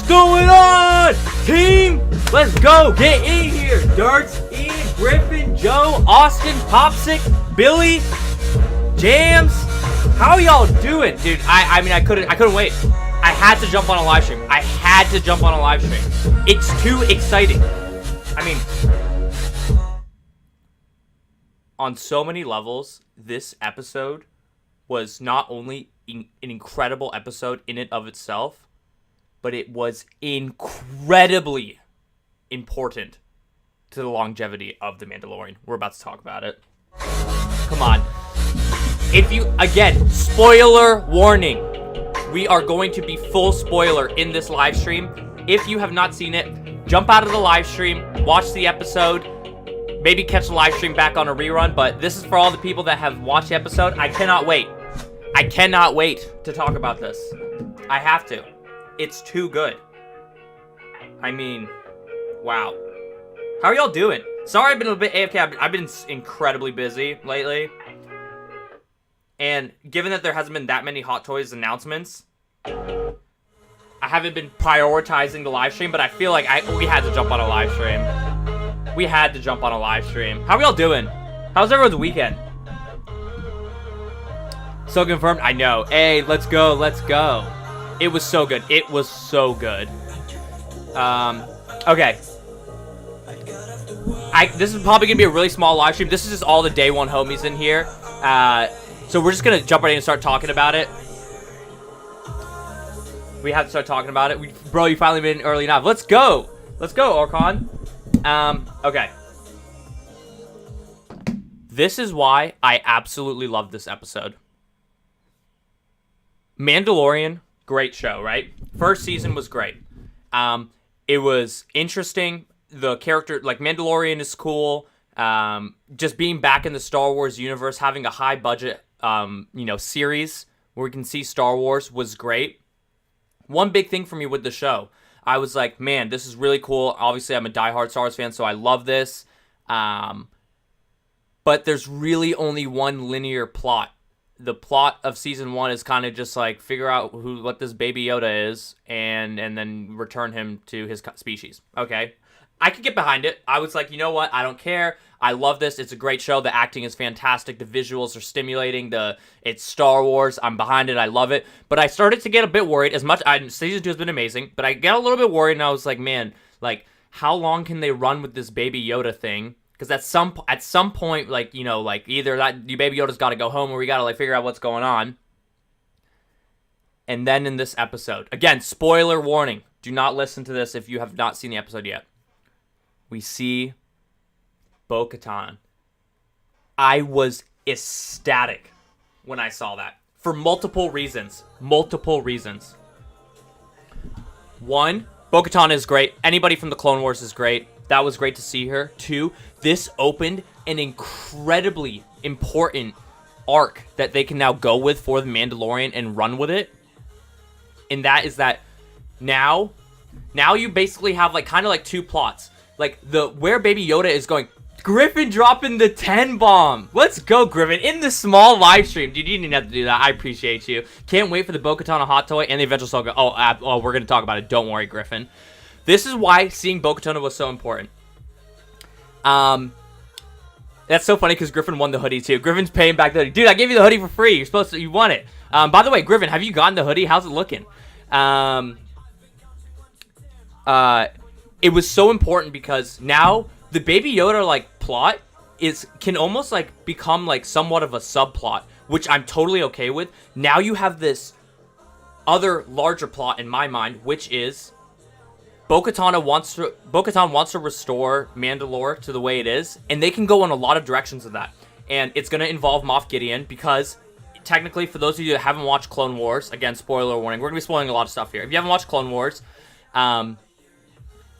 going on, team? Let's go. Get in here. Darts, Ian, Griffin, Joe, Austin, Popsick, Billy, Jams. How y'all doing? Dude, I mean, I couldn't wait. I had to jump on a live stream. It's too exciting. I mean, on so many levels, this episode was not only an incredible episode in and of itself, but it was incredibly important to the longevity of The Mandalorian. We're about to talk about it. Come on. Again, spoiler warning. We are going to be full spoiler in this live stream. If you have not seen it, jump out of the live stream, watch the episode, maybe catch the live stream back on a rerun, but this is for all the people that have watched the episode. I cannot wait to talk about this. I have to. It's too good. I mean, wow. How are y'all doing? Sorry I've been a bit AFK. I've been incredibly busy lately. And given that there hasn't been that many Hot Toys announcements, I haven't been prioritizing the live stream, but I feel like we had to jump on a live stream. How are y'all doing? How's everyone's weekend? So confirmed? I know. Hey, let's go. It was so good. Okay. This is probably going to be a really small live stream. This is just all the day one homies in here. So we're just going to jump right in and start talking about it. We have to start talking about it. Bro, you finally made an early enough. Let's go, Orcon. Okay. This is why I absolutely love this episode. Mandalorian, great show, right? First season was great. It was interesting. The character, like, Mandalorian is cool. Just being back in the Star Wars universe, having a high budget, series where we can see Star Wars was great. One big thing for me with the show, I was like, man, this is really cool. Obviously, I'm a diehard Star Wars fan, so I love this. But there's really only one linear plot. The plot of season 1 is kind of just like figure out what this baby Yoda is and then return him to his species. Okay. I could get behind it. I was like, you know what? I don't care. I love this. It's a great show. The acting is fantastic. The visuals are stimulating. It's Star Wars. I'm behind it. I love it. But I started to get a bit worried. Season 2 has been amazing, but I get a little bit worried, and I was like, man, like, how long can they run with this baby Yoda thing? Because at some point, like, either that baby Yoda's got to go home, or we got to like figure out what's going on. And then in this episode, again, spoiler warning. Do not listen to this if you have not seen the episode yet. We see Bo-Katan. I was ecstatic when I saw that. For multiple reasons. One, Bo-Katan is great. Anybody from the Clone Wars is great. That was great to see her. 2, this opened an incredibly important arc that they can now go with for the Mandalorian and run with it. And that is that now you basically have like kind of like 2 plots. Like where Baby Yoda is going. Griffin dropping the 10 bomb. Let's go, Griffin. In the small live stream. Dude, you didn't have to do that. I appreciate you. Can't wait for the Bo-Katan Hot Toy and the Eventual Saga. Oh, we're going to talk about it. Don't worry, Griffin. This is why seeing Bo-Katan was so important. That's so funny because Griffin won the hoodie too. Griffin's paying back the hoodie. Dude, I gave you the hoodie for free. You won it. By the way, Griffin, have you gotten the hoodie? How's it looking? It was so important because now the Baby Yoda like plot can almost like become like somewhat of a subplot, which I'm totally okay with. Now you have this other larger plot in my mind, which is Bo-Katan wants to restore Mandalore to the way it is, and they can go in a lot of directions of that. And it's going to involve Moff Gideon because technically, for those of you that haven't watched Clone Wars, again, spoiler warning, we're going to be spoiling a lot of stuff here. If you haven't watched Clone Wars,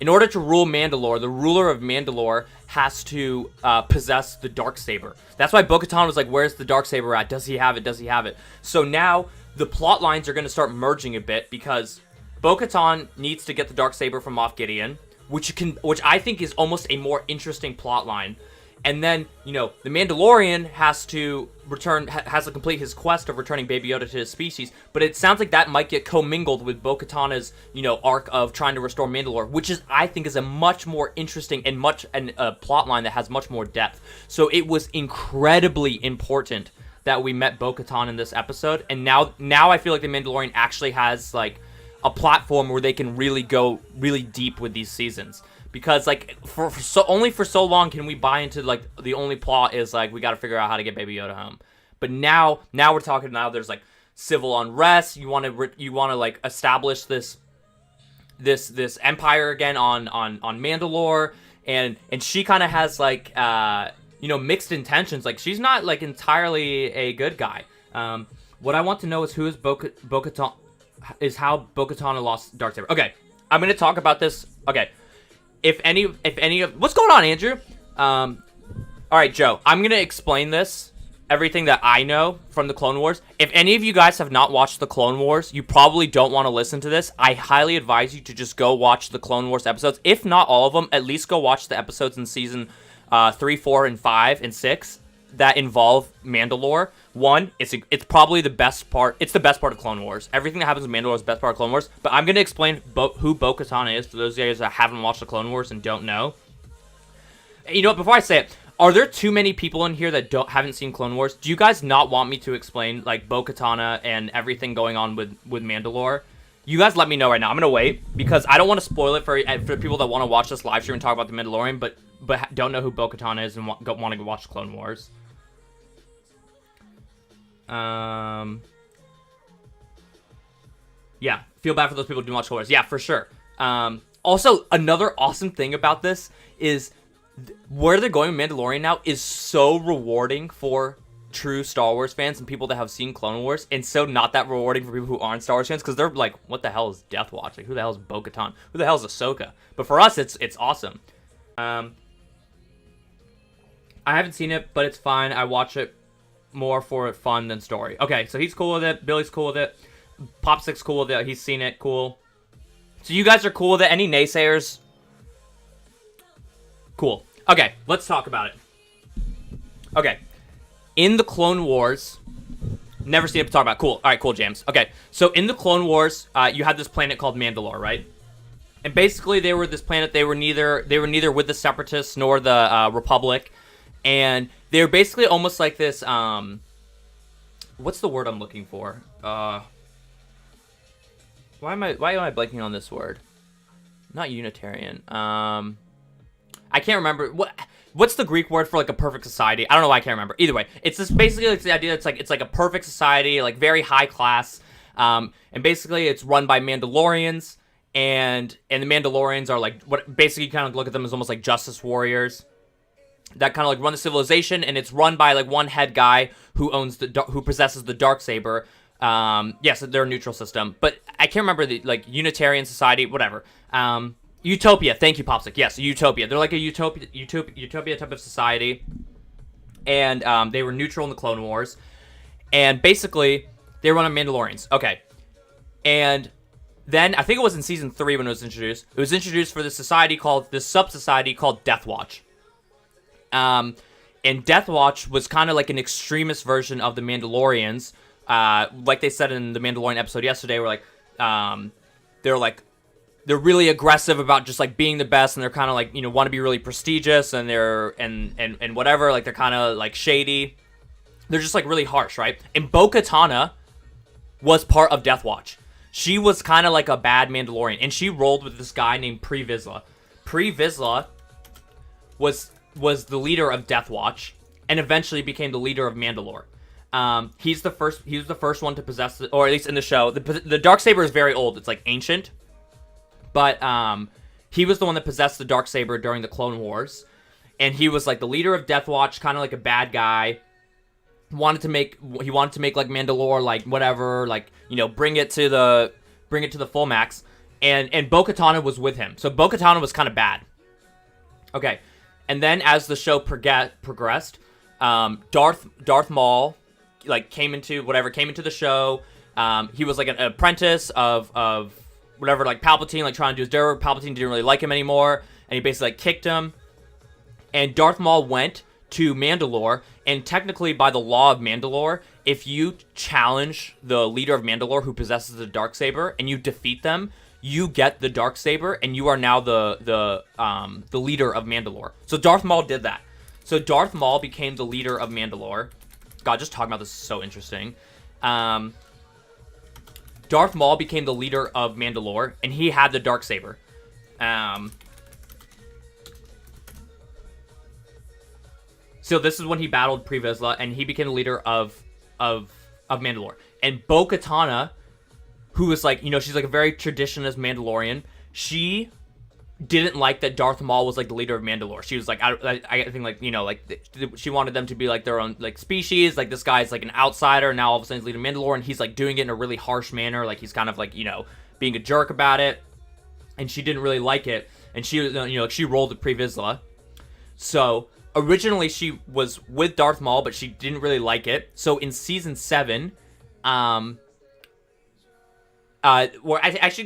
in order to rule Mandalore, the ruler of Mandalore has to possess the Darksaber. That's why Bo-Katan was like, where's the Darksaber at? Does he have it? So now the plot lines are going to start merging a bit because Bo-Katan needs to get the Darksaber from Moff Gideon, which I think is almost a more interesting plot line. And then, the Mandalorian has to has to complete his quest of returning Baby Yoda to his species, but it sounds like that might get commingled with Bo-Katana's, arc of trying to restore Mandalore, which I think is a much more interesting and a plot line that has much more depth. So it was incredibly important that we met Bo-Katan in this episode, and now I feel like the Mandalorian actually has like a platform where they can really go really deep with these seasons. Because like only for so long can we buy into like the only plot is like we got to figure out how to get Baby Yoda home. But now we're talking, now there's like civil unrest. You want to like establish this empire again on Mandalore, and she kind of has like mixed intentions. Like she's not like entirely a good guy. What I want to know is who is Bo-Katan, is how Bo-Katan lost Darksaber. Okay, I'm gonna talk about this. Okay. If any of what's going on, Andrew? All right, Joe. I'm gonna explain everything that I know from the Clone Wars. If any of you guys have not watched the Clone Wars, you probably don't want to listen to this. I highly advise you to just go watch the Clone Wars episodes. If not all of them, at least go watch the episodes in season 3, 4, and 5, and 6 that involve Mandalore. One, it's probably the best part. It's the best part of Clone Wars. Everything that happens in Mandalore is the best part of Clone Wars. But I'm going to explain who Bo-Katan is to those guys that haven't watched the Clone Wars and don't know. You know what? Before I say it, are there too many people in here that haven't seen Clone Wars? Do you guys not want me to explain like Bo-Katan and everything going on with Mandalore? You guys let me know right now. I'm going to wait because I don't want to spoil it for people that want to watch this live stream and talk about the Mandalorian, but don't know who Bo-Katan is and want to go watch Clone Wars. Yeah, feel bad for those people who do watch Clone Wars. Yeah, for sure. Also, another awesome thing about this is where they're going with Mandalorian now is so rewarding for true Star Wars fans and people that have seen Clone Wars, and so not that rewarding for people who aren't Star Wars fans, because they're like, what the hell is Death Watch? Like, who the hell is Bo-Katan? Who the hell is Ahsoka? But for us, it's awesome. I haven't seen it, but it's fine. I watch it more for fun than story. Okay, so he's cool with it. Billy's cool with it. Popsick's cool with it. He's seen it. Cool. So you guys are cool with it. Any naysayers? Cool. Okay, let's talk about it. Okay. In the Clone Wars, never seen it, but talk about it. Cool. All right, cool, James. Okay, so in the Clone Wars, you had this planet called Mandalore, right? And basically, they were this planet. They were neither with the Separatists nor the Republic, and they were basically almost like this. What's the word I'm looking for? Why am I blanking on this word? Not Unitarian. I can't remember what's the Greek word for like a perfect society. I don't know why I can't remember. Either way, it's just basically like the idea. It's like a perfect society, like very high class. And basically, it's run by Mandalorians, and the Mandalorians are like what basically you kind of look at them as almost like justice warriors that kind of like run the civilization, and it's run by like one head guy who possesses the Darksaber. Yes, they're a neutral system, but I can't remember the like Unitarian society, whatever. Utopia. Thank you, Popsick. Yes, Utopia. They're like a utopia type of society, and they were neutral in the Clone Wars, and basically they run on Mandalorians. Okay, and then I think it was in season 3 when it was introduced. It was introduced for this sub-society called Death Watch. And Death Watch was kind of like an extremist version of the Mandalorians. Like they said in the Mandalorian episode yesterday, they're really aggressive about just like being the best, and they're kind of like, want to be really prestigious, and and whatever, like they're kind of like shady. They're just like really harsh, right? And Bo-Katan was part of Death Watch. She was kind of like a bad Mandalorian, and she rolled with this guy named Pre Vizsla. Pre Vizsla was the leader of Death Watch, and eventually became the leader of Mandalore. He was the first one to possess it, or at least in the show. The Darksaber is very old. It's like ancient. But he was the one that possessed the Darksaber during the Clone Wars. And he was like the leader of Death Watch, kind of like a bad guy. He wanted to make like Mandalore, like whatever, like, bring it to the full max. And Bo-Katan was with him. So Bo-Katan was kind of bad. Okay. And then as the show progressed, Darth Maul like came into the show. He was like an apprentice of whatever, like Palpatine, like trying to do his dirt. Palpatine didn't really like him anymore, and he basically like kicked him. And Darth Maul went to Mandalore, and technically by the law of Mandalore, if you challenge the leader of Mandalore who possesses the Darksaber and you defeat them, you get the Darksaber, and you are now the leader of Mandalore. So Darth Maul did that. So Darth Maul became the leader of Mandalore. God, just talking about this is so interesting. Darth Maul became the leader of Mandalore, and he had the Darksaber. So this is when he battled Pre Vizsla, and he became the leader of Mandalore. And Bo-Katan, who was like, she's like a very traditionalist Mandalorian, she didn't like that Darth Maul was like the leader of Mandalore. She was like, I think like, she wanted them to be like their own like species. Like this guy's like an outsider, and now all of a sudden he's leading Mandalore, and he's like doing it in a really harsh manner. Like he's kind of like, being a jerk about it. And she didn't really like it. And she, she rolled the Pre Vizsla. So originally she was with Darth Maul, but she didn't really like it. So in season 7, actually it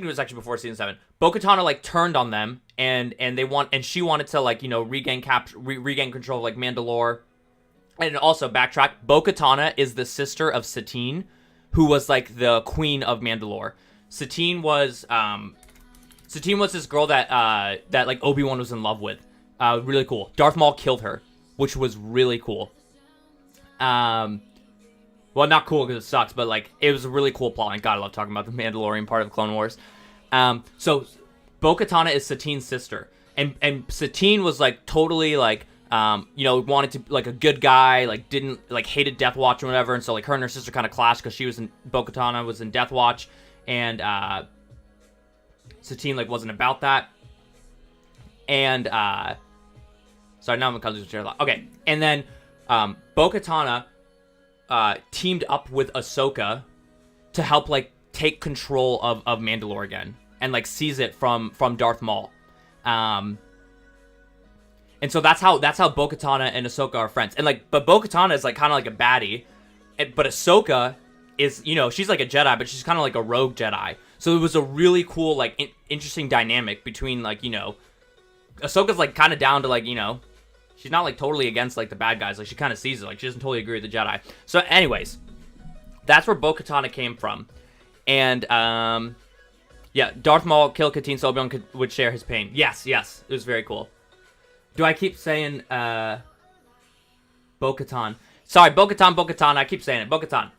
was actually before season 7. Bo-Katan like turned on them, and she wanted to like regain control of like Mandalore. And also backtrack, Bo-Katan is the sister of Satine, who was like the queen of Mandalore. Satine was this girl that like Obi-Wan was in love with. Really cool. Darth Maul killed her, which was really cool. Well, not cool because it sucks, but like it was a really cool plot. And God, I love talking about the Mandalorian part of Clone Wars. So Bo-Katan is Satine's sister, and Satine was like totally like wanted to like a good guy, like didn't like hated Death Watch or whatever, and so like her and her sister kind of clashed because she was in Bo-Katan was in Death Watch, and Satine like wasn't about that. And sorry, now I'm gonna share a lot. Okay, and then Bo-Katan teamed up with Ahsoka to help like take control of Mandalore again and like seize it from Darth Maul. And so that's how Bo-Katan and Ahsoka are friends. And like, but Bo-Katan is like kind of like a baddie, but Ahsoka is, she's like a Jedi, but she's kind of like a rogue Jedi. So it was a really cool like interesting dynamic between like Ahsoka's like kind of down to like she's not like totally against like the bad guys. Like she kind of sees it. Like she doesn't totally agree with the Jedi. So anyways, that's where Bo-Katan came from. And yeah, Darth Maul killed Katine so Obi-Wan would share his pain. Yes, it was very cool. Do I keep saying Bo-Katan? Sorry, Bo-Katan. I keep saying it. Bo-Katan.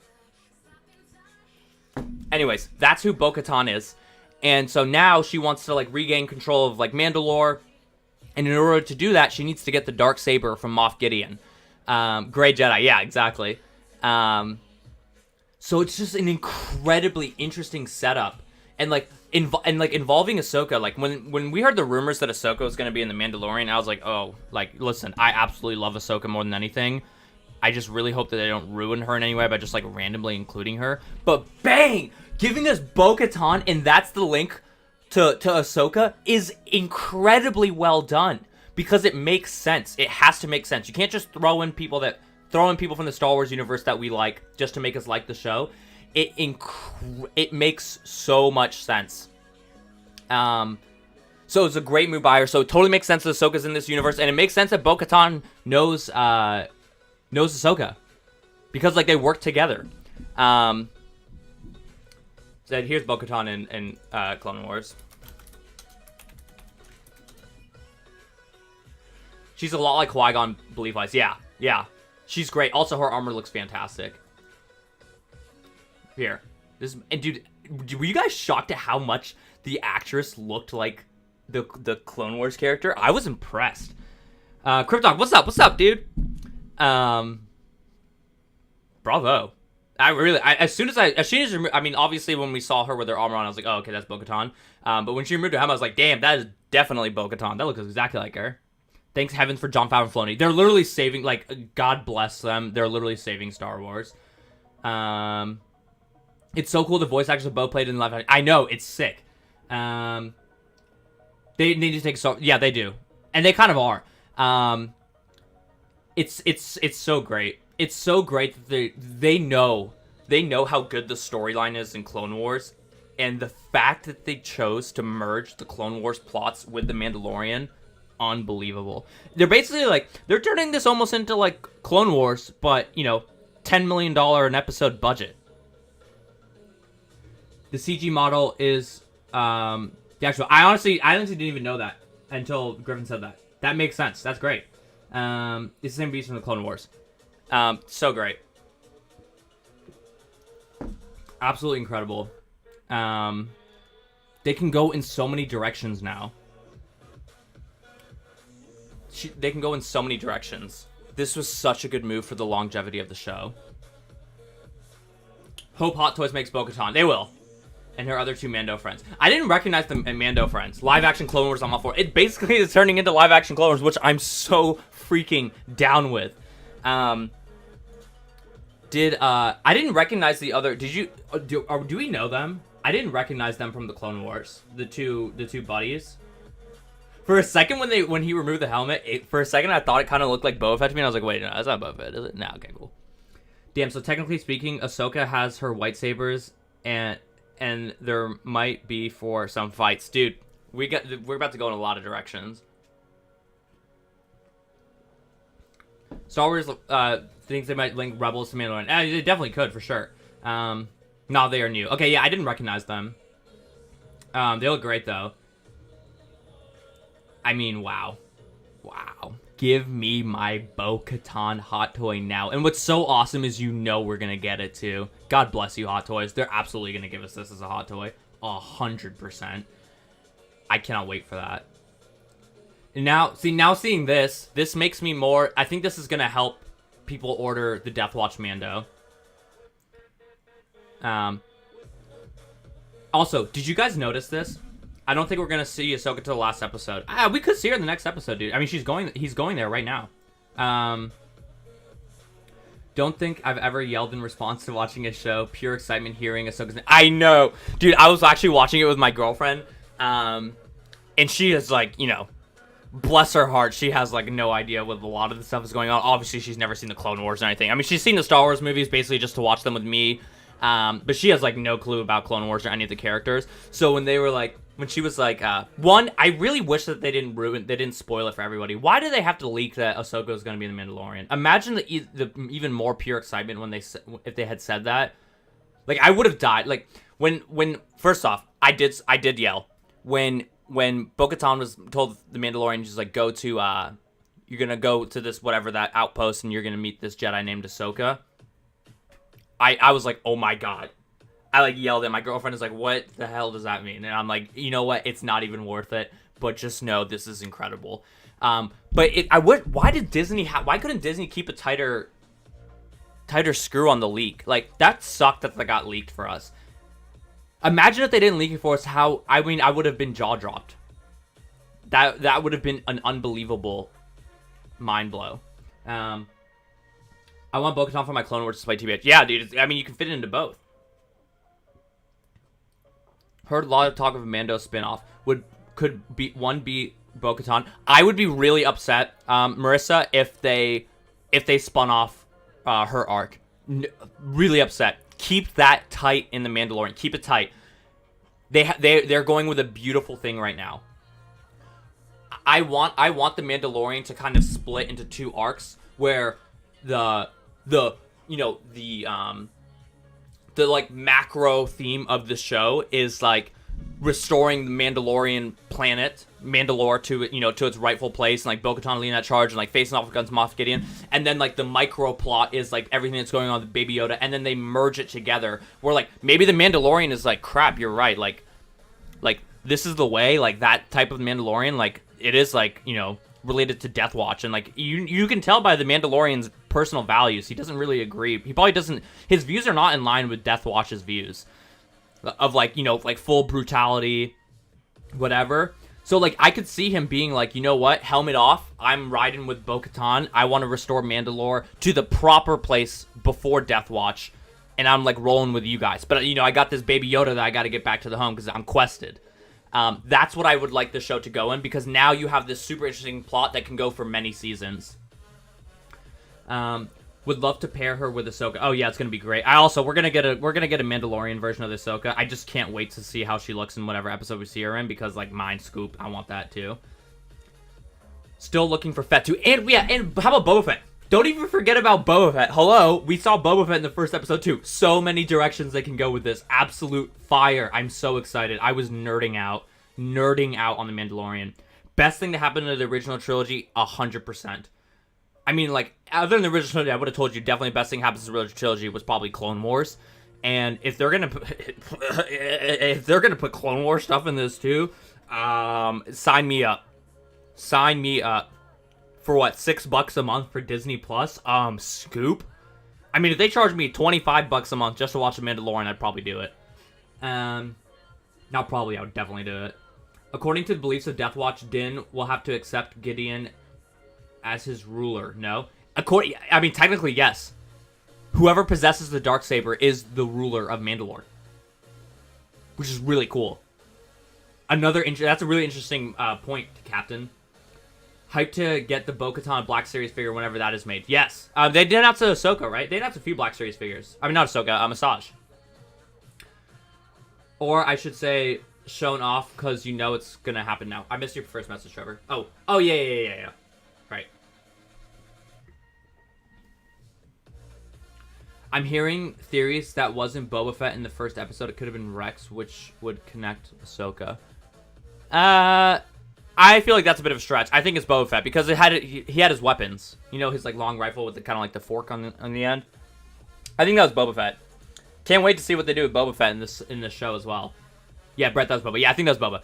Anyways, that's who Bo-Katan is. And so now she wants to like regain control of like Mandalore. And in order to do that, she needs to get the Darksaber from Moff Gideon. Grey Jedi, yeah, exactly. So it's just an incredibly interesting setup. And like involving Ahsoka, like when we heard the rumors that Ahsoka was going to be in The Mandalorian, I was like, oh, like, listen, I absolutely love Ahsoka more than anything. I just really hope that they don't ruin her in any way by just like randomly including her. But bang! Giving us Bo-Katan, and that's the link to Ahsoka, is incredibly well done. Because it makes sense. It has to make sense. You can't just throw in people from the Star Wars universe that we like just to make us like the show. It makes so much sense. So it's a great move by her. So it totally makes sense that Ahsoka's in this universe, and it makes sense that Bo-Katan knows Ahsoka, because like they work together. So here's Bo-Katan in Clone Wars. She's a lot like Qui-Gon belief-wise. Yeah. She's great. Also, her armor looks fantastic. Here. And dude, were you guys shocked at how much the actress looked like the Clone Wars character? I was impressed. Krypton, what's up? What's up, dude? Bravo. As soon as I mean, obviously when we saw her with her armor on, I was like, oh, okay, that's Bo-Katan. But when she removed her helmet, I was like, damn, that is definitely Bo-Katan. That looks exactly like her. Thanks heavens for Jon Favreau and Filoni. They're literally saving, like, God bless them. They're literally saving Star Wars. It's so cool the voice actors of Bo played in live action. I know, it's sick. They need to take so, yeah, they do, and they kind of are. It's so great. It's so great that they know how good the storyline is in Clone Wars, and the fact that they chose to merge the Clone Wars plots with the Mandalorian. unbelievable. They're basically like, they're turning this almost into like Clone Wars, but, you know, $10 million an episode budget. The CG model is the actual. I honestly didn't even know that until Griffin said that. That makes sense. That's great. It's the same beast from the Clone Wars. So great. Absolutely incredible. They can go in so many directions now. They can go in so many directions. This was such a good move for the longevity of the show. Hope Hot Toys makes Bo-Katan. They will. And her other two Mando friends. I didn't recognize the Mando friends. Live action Clone Wars, I'm all for. It basically is turning into live action Clone Wars, which I'm so freaking down with. I didn't recognize the other. Did you? Do we know them? I didn't recognize them from the Clone Wars. The two buddies. For a second, when he removed the helmet, for a second I thought it kind of looked like Boba Fett to me. And I was like, wait, no, that's not Boba Fett, is it? No, okay, cool. Damn. So technically speaking, Ahsoka has her lightsabers and there might be for some fights. Dude, we're about to go in a lot of directions. Star Wars thinks they might link Rebels to Mandalorian. They definitely could, for sure. No, they are new. Okay, yeah, I didn't recognize them. They look great, though. I mean, wow. Wow. Give me my Bo-Katan Hot Toy now. And what's so awesome is you know we're going to get it, too. God bless you, Hot Toys. They're absolutely going to give us this as a Hot Toy. 100%. I cannot wait for that. And now seeing this makes me more... I think this is going to help people order the Death Watch Mando. Also, did you guys notice this? I don't think we're gonna see Ahsoka till the last episode. We could see her in the next episode, dude. I mean, he's going there right now. Don't think I've ever yelled in response to watching a show. Pure excitement hearing Ahsoka's name. I know, dude. I was actually watching it with my girlfriend, and she is like, you know, bless her heart, she has like no idea what a lot of the stuff is going on. Obviously, she's never seen the Clone Wars or anything. I mean, she's seen the Star Wars movies basically just to watch them with me. But she has like no clue about Clone Wars or any of the characters. So when she was like, one, I really wish that they didn't spoil it for everybody. Why do they have to leak that Ahsoka is going to be in the Mandalorian? Imagine the even more pure excitement if they had said that. Like, I would have died. Like, when first off, I did yell when Bo-Katan was told the Mandalorian, she's like, you're gonna go to this whatever that outpost and you're gonna meet this Jedi named Ahsoka. I was like, oh my god. I like yelled at my girlfriend. Is like, what the hell does that mean? And I'm like, you know what? It's not even worth it. But just know this is incredible. Why couldn't Disney keep a tighter screw on the leak? Like, that sucked that got leaked for us. Imagine if they didn't leak it for us. I would have been jaw dropped. That would have been an unbelievable mind blow. I want Bo-Katan for my Clone Wars display TBH. Yeah, dude. I mean, you can fit it into both. Heard a lot of talk of a Mando spinoff. Could one be Bo-Katan? I would be really upset, Marissa, if they spun off her arc. Really upset. Keep that tight in the Mandalorian. Keep it tight. They're going with a beautiful thing right now. I want the Mandalorian to kind of split into two arcs where the like macro theme of the show is like restoring the Mandalorian planet, Mandalore, to its rightful place, and like Bo-Katan leading that charge and like facing off against Moff Gideon, and then like the micro plot is like everything that's going on with Baby Yoda, and then they merge it together where like maybe the Mandalorian is like, crap, you're right, like this is the way, like that type of Mandalorian, like it is like, related to Death Watch, and like you can tell by the Mandalorian's personal values, he doesn't really agree. He probably doesn't. His views are not in line with Death Watch's views of like like full brutality, whatever. So like I could see him being like, you know what, helmet off. I'm riding with Bo-Katan. I want to restore Mandalore to the proper place before Death Watch, and I'm like rolling with you guys. But I got this Baby Yoda that I got to get back to the home because I'm quested. That's what I would like the show to go in, because now you have this super interesting plot that can go for many seasons. Would love to pair her with Ahsoka. Oh yeah, it's gonna be great. We're gonna get a Mandalorian version of Ahsoka. I just can't wait to see how she looks in whatever episode we see her in, because like Mind Scoop, I want that too. Still looking for Fett too. And yeah, and how about Boba Fett? Don't even forget about Boba Fett. Hello, we saw Boba Fett in the first episode too. So many directions they can go with this. Absolute fire. I'm so excited. I was nerding out on The Mandalorian. Best thing to happen to the original trilogy, 100%. I mean, like, other than the original trilogy, I would have told you definitely the best thing happens to the original trilogy was probably Clone Wars. And if they're gonna put Clone Wars stuff in this too, sign me up. Sign me up. For what, $6 a month for Disney Plus? Scoop. I mean, if they charged me $25 a month just to watch The Mandalorian, I'd probably do it. Not probably, I would definitely do it. According to the beliefs of Death Watch, Din will have to accept Gideon as his ruler. No? I mean, technically, yes. Whoever possesses the Darksaber is the ruler of Mandalore. Which is really cool. That's a really interesting point, Captain. Hyped to get the Bo-Katan Black Series figure whenever that is made. Yes. They did announce Ahsoka, right? They announced a few Black Series figures. I mean, not Ahsoka, Massage. Or I should say, shown off, because you know it's going to happen now. I missed your first message, Trevor. Oh, yeah. Right. I'm hearing theories that wasn't Boba Fett in the first episode. It could have been Rex, which would connect Ahsoka. I feel like that's a bit of a stretch. I think it's Boba Fett because he had his weapons. You know, his like long rifle with the kind of like the fork on the end. I think that was Boba Fett. Can't wait to see what they do with Boba Fett in this show as well. Yeah, Brett, that was Boba. Yeah, I think that was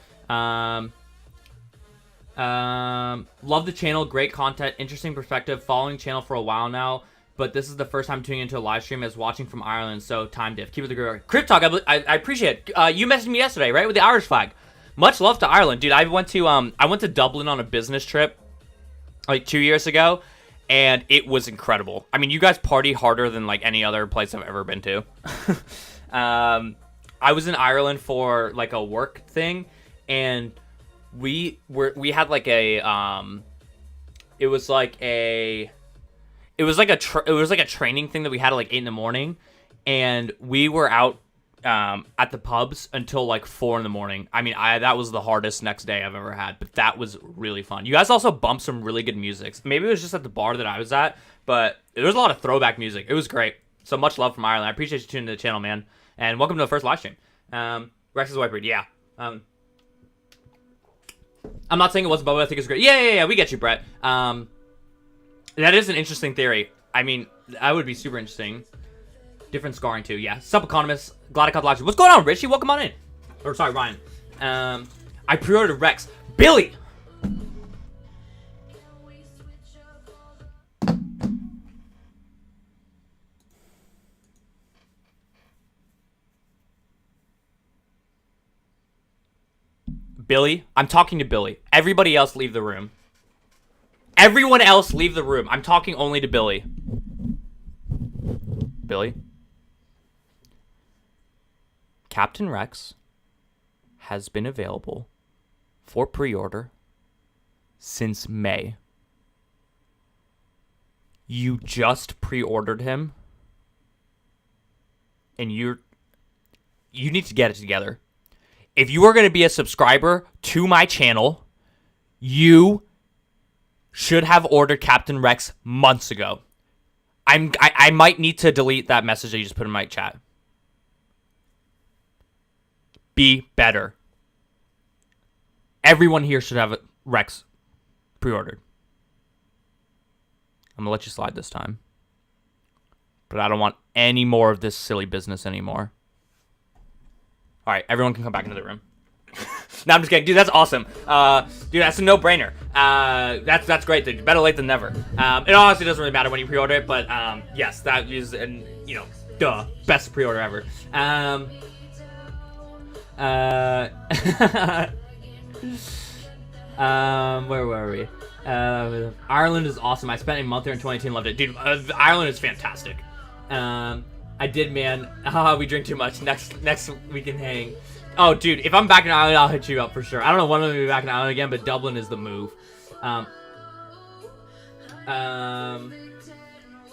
Boba. Love the channel, great content, interesting perspective. Following channel for a while now, but this is the first time tuning into a live stream as watching from Ireland. So time diff. Keep it the good. Crip Talk, I appreciate it. You messaged me yesterday, right, with the Irish flag. Much love to Ireland, dude. I went to Dublin on a business trip like 2 years ago, and it was incredible. I mean, you guys party harder than like any other place I've ever been to. I was in Ireland for like a work thing, and we had like a it was like a training thing that we had at like 8 a.m, and we were out at the pubs until like 4 a.m. I mean, that was the hardest next day I've ever had, but that was really fun. You guys also bumped some really good music. Maybe it was just at the bar that I was at, but there was a lot of throwback music. It was great. So much love from Ireland. I appreciate you tuning to the channel, man. And welcome to the first live stream. Rex is a white breed. Yeah. I'm not saying it wasn't Boba. I think it's great. Yeah. We get you, Brett. That is an interesting theory. I mean, that would be super interesting. Different scarring too, yeah. Sup, Economist. Glad I caught the live stream. What's going on, Richie? Welcome on in. Or sorry, Ryan. I pre-ordered Rex. Billy! Billy? I'm talking to Billy. Everybody else leave the room. Everyone else leave the room. I'm talking only to Billy. Billy? Captain Rex has been available for pre-order since May. You just pre-ordered him, and you need to get it together. If you are going to be a subscriber to my channel, you should have ordered Captain Rex months ago. I might need to delete that message that you just put in my chat. Be better. Everyone here should have Rex pre-ordered. I'm going to let you slide this time. But I don't want any more of this silly business anymore. All right, everyone can come back into the room. No, I'm just kidding. Dude, that's awesome. Dude, that's a no-brainer. That's great, dude. Better late than never. It honestly doesn't really matter when you pre-order it, but yes, that is, best pre-order ever. Where were we? Ireland is awesome. I spent a month there in 2018, loved it. Dude, Ireland is fantastic. I did, man. We drink too much. Next we can hang. Oh, dude, if I'm back in Ireland, I'll hit you up for sure. I don't know when I'm going to be back in Ireland again, but Dublin is the move.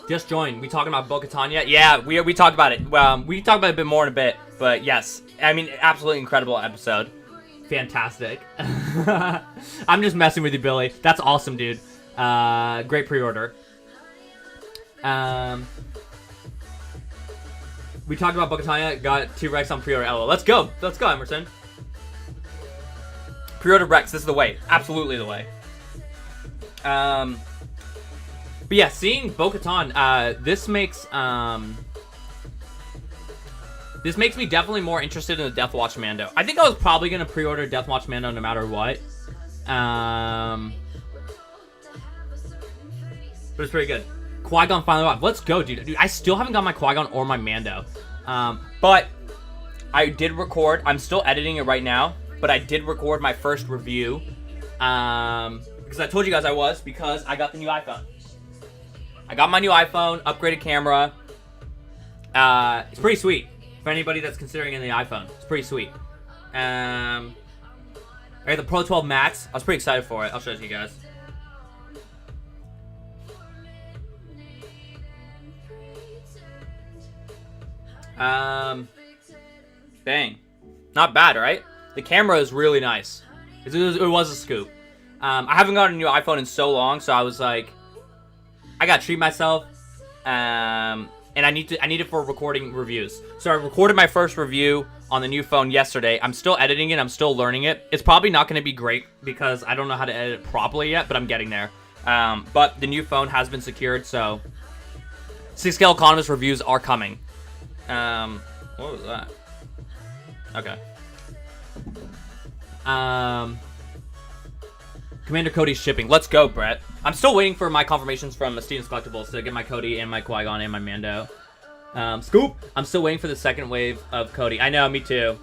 Just joined. We talking about Bo-Katan yet? Yeah, we talked about it. We talked about it a bit more in a bit, but yes. I mean, absolutely incredible episode. fantastic. I'm just messing with you, Billy. That's awesome, dude. Great pre-order. We talked about Bo-Katan, got 2 Rex on pre-order. LOL. Let's go, Emerson. Pre-order Rex. This is the way. Absolutely the way. But yeah, seeing Bo-Katan, this makes me definitely more interested in the Death Watch Mando. I think I was probably gonna pre-order Death Watch Mando no matter what. But it's pretty good. Qui-Gon finally arrived. Let's go, dude. I still haven't got my Qui-Gon or my Mando. But I did record. I'm still editing it right now. But I did record my first review. Because I told you guys I was. Because I got the new iPhone. I got my new iPhone. Upgraded camera. It's pretty sweet. For anybody that's considering the iPhone. It's pretty sweet. I got the Pro 12 Max. I was pretty excited for it. I'll show it to you guys. Bang. Not bad, right? The camera is really nice. It was a scoop. I haven't gotten a new iPhone in so long, so I was like, I gotta treat myself. And I need it for recording reviews. So I recorded my first review on the new phone yesterday. I'm still editing it. I'm still learning it. It's probably not going to be great because I don't know how to edit it properly yet, but I'm getting there. But the new phone has been secured, so 6-scale Economist reviews are coming. What was that? Okay. Commander Cody's shipping. Let's go, Brett. I'm still waiting for my confirmations from Steven's Collectibles to get my Cody and my Qui-Gon and my Mando. Scoop! I'm still waiting for the second wave of Cody. I know, me too.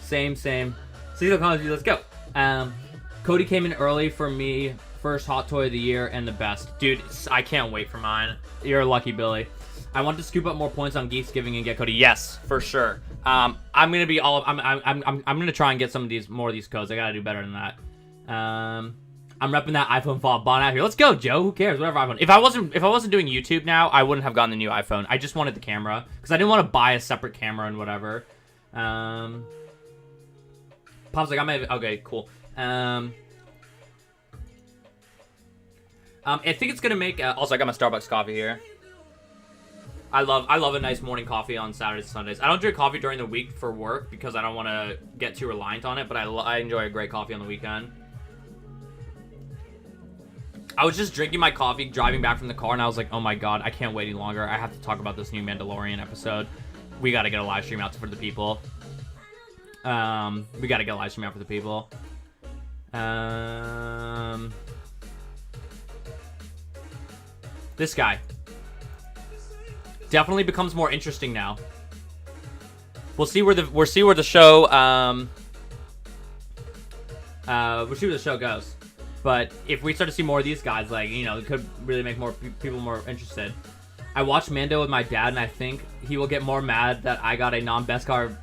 Same. Seasonal Collectibles, let's go. Cody came in early for me. First hot toy of the year and the best. Dude, I can't wait for mine. You're a lucky Billy. I want to scoop up more points on Geeksgiving and get Cody. Yes, for sure. I'm gonna be all. I'm gonna try and get more of these codes. I gotta do better than that. I'm repping that iPhone fall bond out here. Let's go, Joe. Who cares? Whatever iPhone. If I wasn't doing YouTube now, I wouldn't have gotten the new iPhone. I just wanted the camera because I didn't want to buy a separate camera and whatever. Pop's like, okay, cool. I think it's gonna make. Also, I got my Starbucks coffee here. I love a nice morning coffee on Saturdays and Sundays. I don't drink coffee during the week for work because I don't want to get too reliant on it, but I enjoy a great coffee on the weekend. I was just drinking my coffee, driving back from the car, and I was like, oh my god, I can't wait any longer. I have to talk about this new Mandalorian episode. We gotta get a live stream out for the people. We gotta get a live stream out for the people. This guy definitely becomes more interesting now. We'll see where the show goes. But if we start to see more of these guys, like, you know, it could really make more people more interested. I watched Mando with my dad, and I think he will get more mad that I got a non-Beskar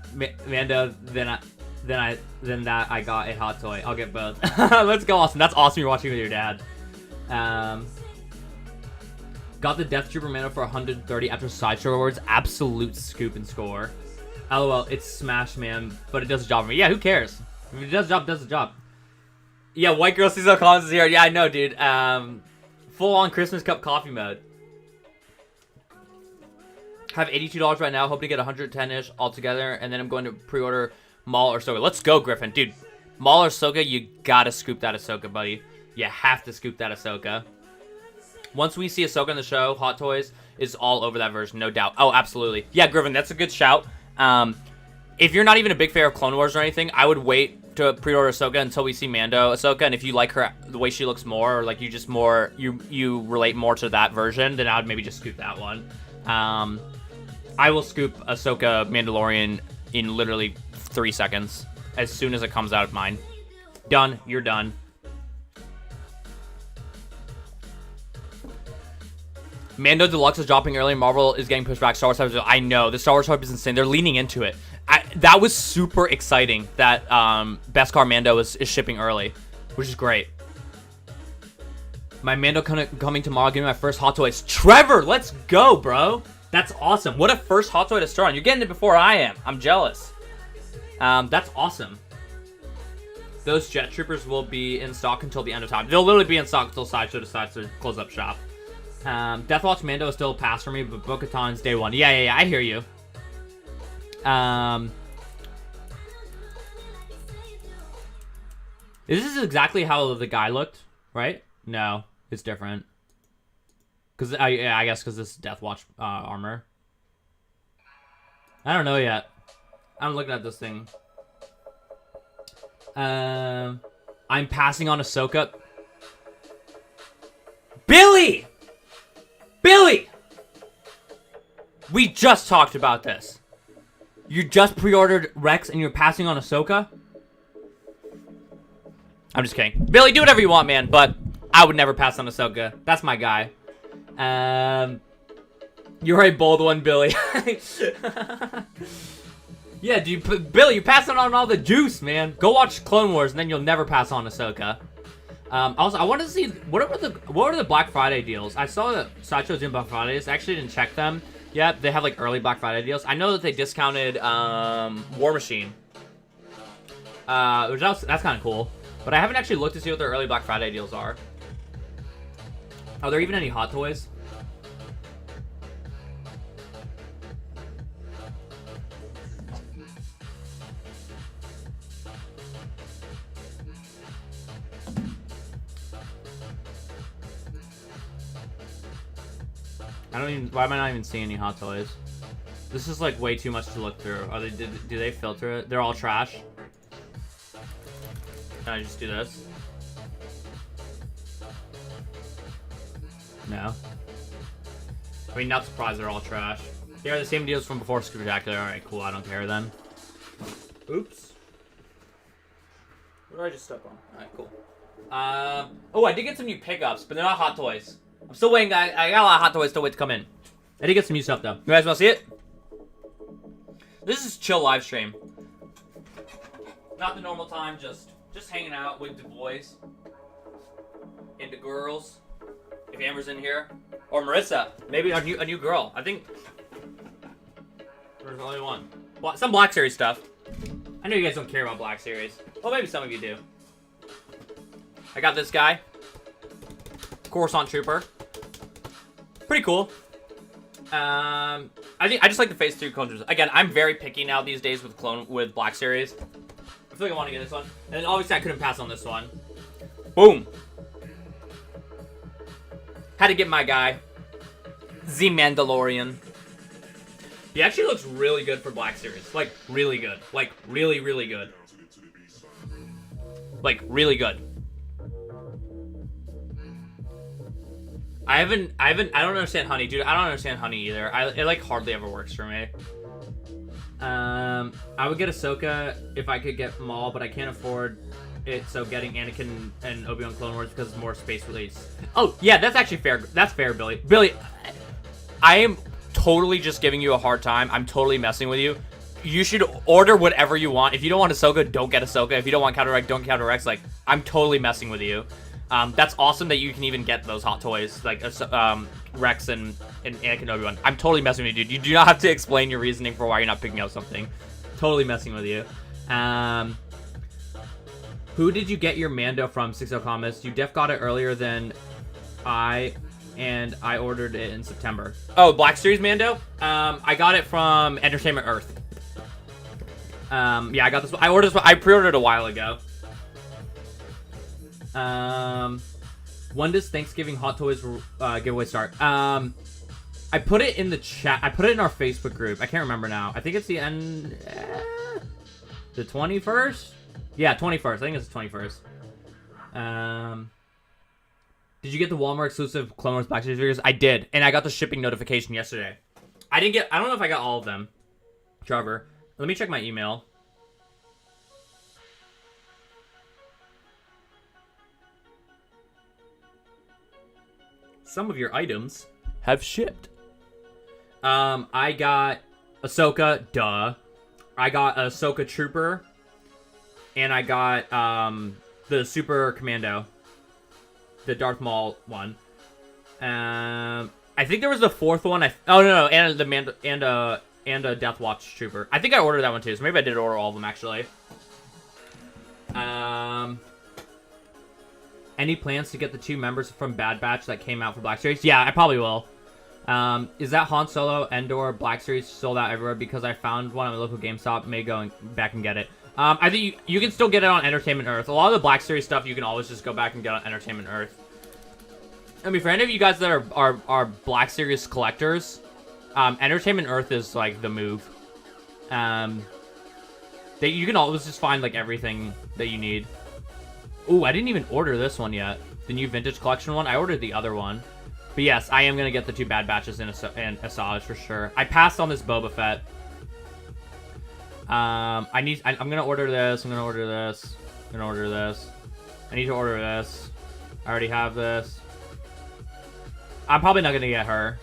Mando than that I got a hot toy. I'll get both. Let's go, Austin. That's awesome. You're watching with your dad. Got the Death Trooper Mando for 130 after Sideshow Rewards. Absolute scoop and score. LOL, it's Smash, man, but it does the job for me. Yeah, who cares? If it does the job, it does the job. Yeah, White Girl Seasonal Collins is here. Yeah, I know, dude. Full-on Christmas Cup coffee mode. Have $82 right now. Hope to get 110-ish altogether, and then I'm going to pre-order Maul or Ahsoka. Let's go, Griffin. Dude, Maul or Ahsoka, you gotta scoop that Ahsoka, buddy. You have to scoop that Ahsoka. Once we see Ahsoka in the show, Hot Toys is all over that version, no doubt. Oh, absolutely. Yeah, Griffin, that's a good shout. If you're not even a big fan of Clone Wars or anything, I would wait to pre-order Ahsoka until we see Mando Ahsoka, and if you like her, the way she looks more, or like you just more, you relate more to that version, then I would maybe just scoop that one. I will scoop Ahsoka Mandalorian in literally 3 seconds, as soon as it comes out of mine. Done. You're done. Mando Deluxe is dropping early. Marvel is getting pushed back. Star Wars hype. I know. The Star Wars hype is insane. They're leaning into it. That was super exciting that Beskar Mando is shipping early, which is great. My Mando coming tomorrow. Give me my first hot toys. Trevor, let's go, bro. That's awesome. What a first hot toy to start on. You're getting it before I am. I'm jealous. That's awesome. Those jet troopers will be in stock until the end of time. They'll literally be in stock until Sideshow decides to close up shop. Deathwatch Mando is still a pass for me, but Bo-Katan's day one. Yeah, I hear you. This is exactly how the guy looked, right? No, it's different. Cause I guess because this is Deathwatch armor. I don't know yet. I'm looking at this thing. I'm passing on Ahsoka. Billy! We just talked about this. You just pre-ordered Rex and you're passing on Ahsoka? I'm just kidding. Billy, do whatever you want, man, but I would never pass on Ahsoka. That's my guy. You're a bold one, Billy. Yeah, Billy, you're passing on all the juice, man. Go watch Clone Wars, and then you'll never pass on Ahsoka. Also, I wanted to see what are the Black Friday deals. I saw that Sideshow's doing Black Fridays. I actually didn't check them. Yeah, they have like early Black Friday deals. I know that they discounted War Machine, that's kind of cool. But I haven't actually looked to see what their early Black Friday deals are. Are there even any Hot Toys? Why am I not even seeing any Hot Toys? This is like way too much to look through. Do they filter it? They're all trash. Can I just do this? No. I mean, not surprised they're all trash. They are the same deals from before Spectacular. Alright, cool. I don't care then. Oops. What did I just step on? Alright, cool. Oh, I did get some new pickups, but they're not Hot Toys. I'm still waiting. I got a lot of Hot Toys still wait to come in. I did get some new stuff, though. You guys want to see it? This is chill live stream. Not the normal time, just hanging out with the boys. And the girls. If Amber's in here. Or Marissa. Maybe a new girl. I think there's only one. Some Black Series stuff. I know you guys don't care about Black Series. Well, maybe some of you do. I got this guy. Coruscant Trooper. Pretty cool. I just like the Phase 3 clone troopers. Again, I'm very picky now these days with Black Series. I feel like I want to get this one. And then obviously I couldn't pass on this one. Boom. Had to get my guy. The Mandalorian. He actually looks really good for Black Series. Like, really good. Like, really, really good. Like, really good. I don't understand honey, dude. I don't understand honey either. It like hardly ever works for me. I would get Ahsoka if I could get Maul, but I can't afford it, so getting Anakin and Obi-Wan Clone Wars because it's more space release. Oh, yeah, that's actually fair. That's fair, Billy. Billy, I am totally just giving you a hard time. I'm totally messing with you. You should order whatever you want. If you don't want Ahsoka, don't get Ahsoka. If you don't want Counter Rex, don't Counter Rex. Like, I'm totally messing with you. That's awesome that you can even get those Hot Toys, like Rex and Anakin Obi-Wan. I'm totally messing with you, dude. You do not have to explain your reasoning for why you're not picking up something. Totally messing with you. Who did you get your Mando from, 60 Economist? You def got it earlier than and I ordered it in September. Oh, Black Series Mando? I got it from Entertainment Earth. Yeah, I got this one. I pre-ordered it a while ago. When does Thanksgiving Hot Toys giveaway start? I put it in the chat. I put it in our Facebook group. I can't remember now. I think it's the end. The 21st? Yeah, 21st. I think it's the 21st. Did you get the Walmart exclusive Clone Wars Black Series figures? I did, and I got the shipping notification yesterday. I don't know if I got all of them. Trevor, let me check my email. Some of your items have shipped. I got Ahsoka, duh. I got Ahsoka Trooper. And I got the Super Commando. The Darth Maul one. I think there was the fourth one. Oh no, and the and a Death Watch Trooper. I think I ordered that one too, so maybe I did order all of them, actually. Any plans to get the 2 members from Bad Batch that came out for Black Series? Yeah, I probably will. Is that Han Solo Endor Black Series sold out everywhere? Because I found one at my local GameStop. May go back and get it. I think you can still get it on Entertainment Earth. A lot of the Black Series stuff you can always just go back and get on Entertainment Earth. I mean, for any of you guys that are Black Series collectors, Entertainment Earth is like the move. You can always just find like everything that you need. Ooh, I didn't even order this one yet. The new Vintage Collection one. I ordered the other one. But yes, I am going to get the 2 Bad Batches in Asajj for sure. I passed on this Boba Fett. I'm going to order this. I'm going to order this. I'm going to order this. I need to order this. I already have this. I'm probably not going to get her.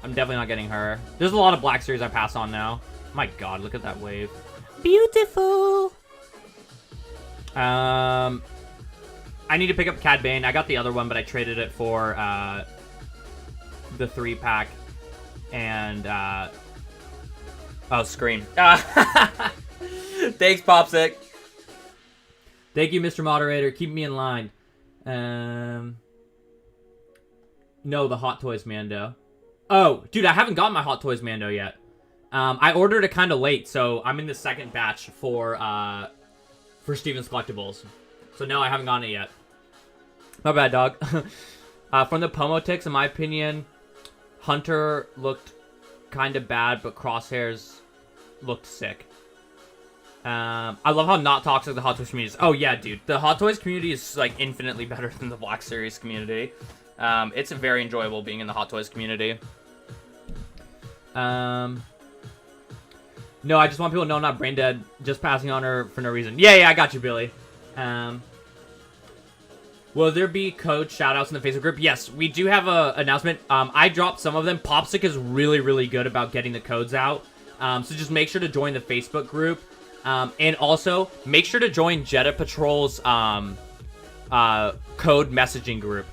I'm definitely not getting her. There's a lot of Black Series I pass on now. My god, look at that wave. Beautiful! I need to pick up Cad Bane. I got the other one, but I traded it for the 3-pack and oh, Scream. Thanks, Popsick. Thank you, Mr. Moderator. Keep me in line. No, the Hot Toys Mando. Oh, dude, I haven't gotten my Hot Toys Mando yet. I ordered it kind of late, so I'm in the second batch for Steven's Collectibles. So no, I haven't gotten it yet. My bad, dog. From the Pomo Ticks, in my opinion, Hunter looked kind of bad, but Crosshairs looked sick. I love how not toxic the Hot Toys community is. Oh yeah, dude. The Hot Toys community is like infinitely better than the Black Series community. It's very enjoyable being in the Hot Toys community. No, I just want people to know I'm not brain dead. Just passing on her for no reason. Yeah, I got you, Billy. Will there be code shoutouts in the Facebook group? Yes, we do have a announcement. I dropped some of them. Popsick is really, really good about getting the codes out. So just make sure to join the Facebook group. And also, make sure to join Jeddah Patrol's code messaging group.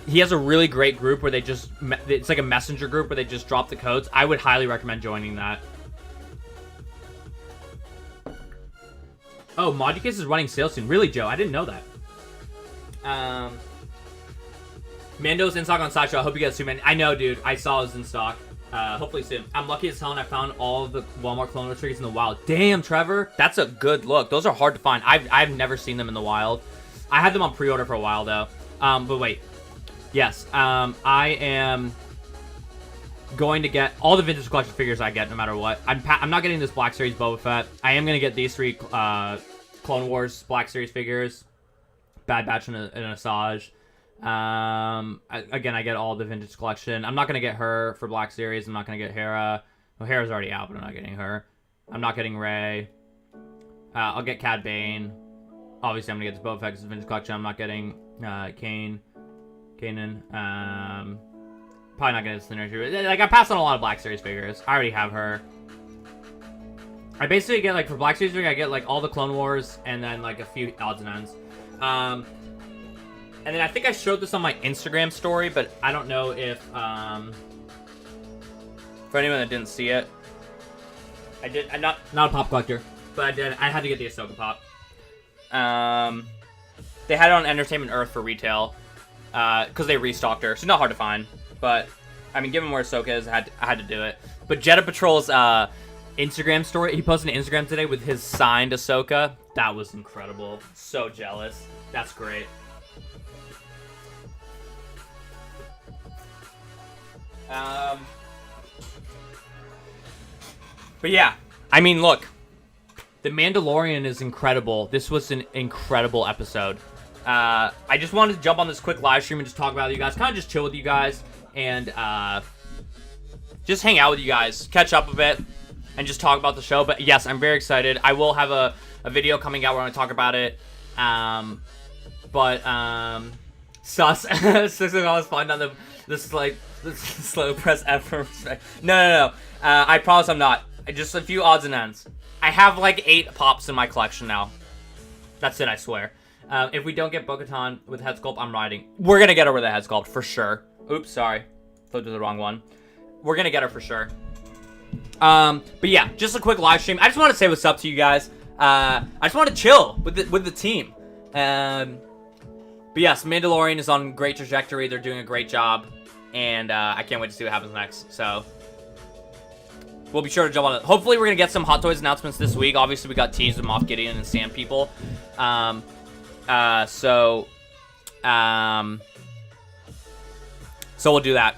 He has a really great group where they just... It's like a messenger group where they just drop the codes. I would highly recommend joining that. Oh, Modicus is running sale soon. Really, Joe? I didn't know that. Mando's in stock on Sideshow. I hope you get it soon, man. I know, dude. I saw it was in stock. Hopefully soon. I'm lucky as hell and I found all of the Walmart Clone Wars figures in the wild. Damn, Trevor. That's a good look. Those are hard to find. I've never seen them in the wild. I had them on pre-order for a while, though. But wait. Yes. I am going to get all the Vintage Collection figures I get, no matter what. I'm not getting this Black Series Boba Fett. I am going to get these 3 Clone Wars Black Series figures. Bad Batch and Asajj. Again, I get all the Vintage Collection. I'm not going to get her for Black Series. I'm not going to get Hera. Well, Hera's already out, but I'm not getting her. I'm not getting Rey. I'll get Cad Bane. Obviously, I'm going to get this Boba Fett because it's Vintage Collection. I'm not getting Kanan. Probably not getting this Synergy. Like, I passed on a lot of Black Series figures. I already have her. I basically get, like, for Black Series figure, I get, like, all the Clone Wars and then, like, a few odds and ends. And then I think I showed this on my Instagram story, but I don't know if, for anyone that didn't see it, I did, I'm not a pop collector, but I had to get the Ahsoka pop. They had it on Entertainment Earth for retail, because they restocked her, so not hard to find, but, I mean, given where Ahsoka is, I had to do it. But Jeddah Patrol's, Instagram story, he posted an Instagram today with his signed Ahsoka. That was incredible. So jealous. That's great. But yeah, I mean, look, The Mandalorian is incredible. This was an incredible episode. I just wanted to jump on this quick live stream and just talk about it with you guys, kind of just chill with you guys, and just hang out with you guys, catch up a bit, and just talk about the show. But yes, I'm very excited. I will have a video coming out where I'm going to talk about it. Sus. I was finding on the slow press F for respect. No. I promise I'm not. Just a few odds and ends. I have like 8 pops in my collection now. That's it, I swear. If we don't get Bo-Katan with head sculpt, I'm riding. We're going to get her with a head sculpt, for sure. Oops, sorry. Flipped to the wrong one. We're going to get her for sure. But yeah, just a quick live stream. I just want to say what's up to you guys. I just want to chill with the team. But yes, Mandalorian is on a great trajectory. They're doing a great job. And I can't wait to see what happens next. So we'll be sure to jump on it. Hopefully we're going to get some Hot Toys announcements this week. Obviously we got teased with Moff Gideon and Sand People. So we'll do that.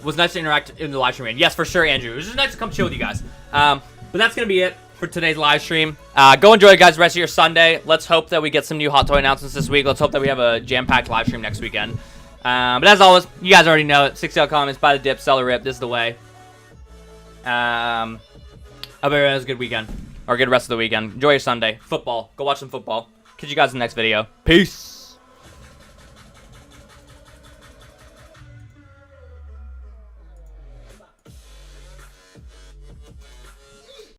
Was nice to interact in the live stream. Yes, for sure, Andrew. It was just nice to come chill with you guys. But that's going to be it for today's live stream. Go enjoy, guys, the rest of your Sunday. Let's hope that we get some new Hot Toy announcements this week. Let's hope that we have a jam-packed live stream next weekend. But as always, you guys already know it. 60 comments, buy the dip, sell the rip. This is the way. I hope everyone has a good weekend. Or a good rest of the weekend. Enjoy your Sunday. Football. Go watch some football. Catch you guys in the next video. Peace.